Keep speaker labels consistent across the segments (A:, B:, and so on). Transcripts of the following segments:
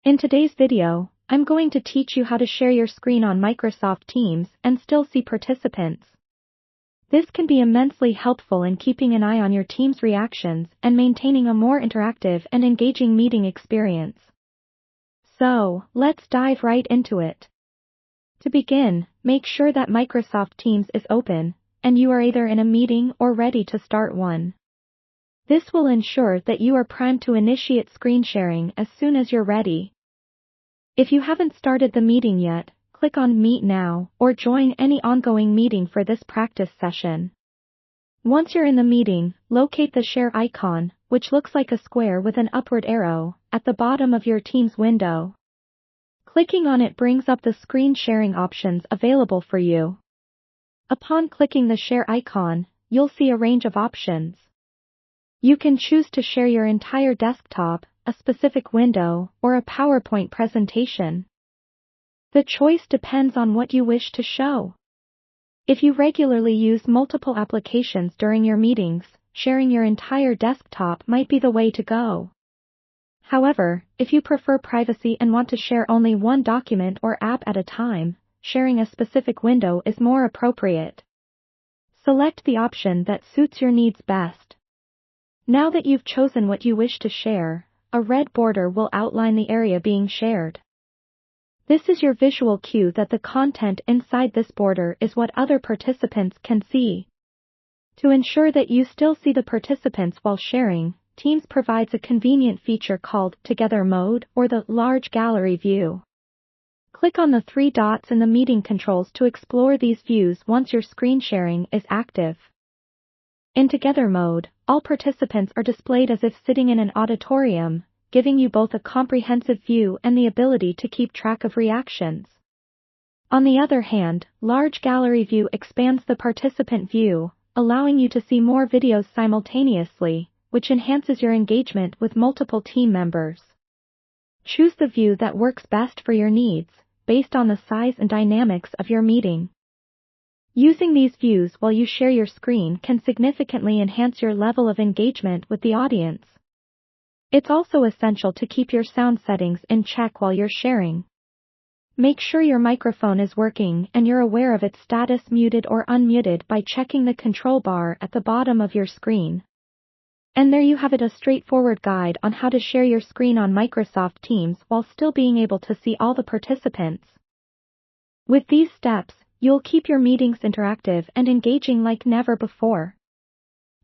A: In today's video, I'm going to teach you how to share your screen on Microsoft Teams and still see participants. This can be immensely helpful in keeping an eye on your team's reactions and maintaining a more interactive and engaging meeting experience. So, let's dive right into it. To begin, make sure that Microsoft Teams is open, and you are either in a meeting or ready to start one. This will ensure that you are primed to initiate screen sharing as soon as you're ready. If you haven't started the meeting yet, click on Meet Now or join any ongoing meeting for this practice session. Once you're in the meeting, locate the Share icon, which looks like a square with an upward arrow, at the bottom of your Teams window. Clicking on it brings up the screen sharing options available for you. Upon clicking the Share icon, you'll see a range of options. You can choose to share your entire desktop, a specific window, or a PowerPoint presentation. The choice depends on what you wish to show. If you regularly use multiple applications during your meetings, sharing your entire desktop might be the way to go. However, if you prefer privacy and want to share only one document or app at a time, sharing a specific window is more appropriate. Select the option that suits your needs best. Now that you've chosen what you wish to share, a red border will outline the area being shared. This is your visual cue that the content inside this border is what other participants can see. To ensure that you still see the participants while sharing, Teams provides a convenient feature called Together Mode or the Large Gallery view. Click on the three dots in the meeting controls to explore these views once your screen sharing is active. In Together Mode, all participants are displayed as if sitting in an auditorium, giving you both a comprehensive view and the ability to keep track of reactions. On the other hand, Large Gallery View expands the participant view, allowing you to see more videos simultaneously, which enhances your engagement with multiple team members. Choose the view that works best for your needs, based on the size and dynamics of your meeting. Using these views while you share your screen can significantly enhance your level of engagement with the audience. It's also essential to keep your sound settings in check while you're sharing. Make sure your microphone is working and you're aware of its status, muted or unmuted, by checking the control bar at the bottom of your screen. And there you have it, a straightforward guide on how to share your screen on Microsoft Teams while still being able to see all the participants. With these steps, you'll keep your meetings interactive and engaging like never before.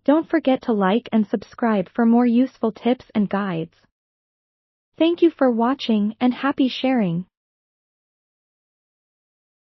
A: Don't forget to like and subscribe for more useful tips and guides. Thank you for watching and happy sharing.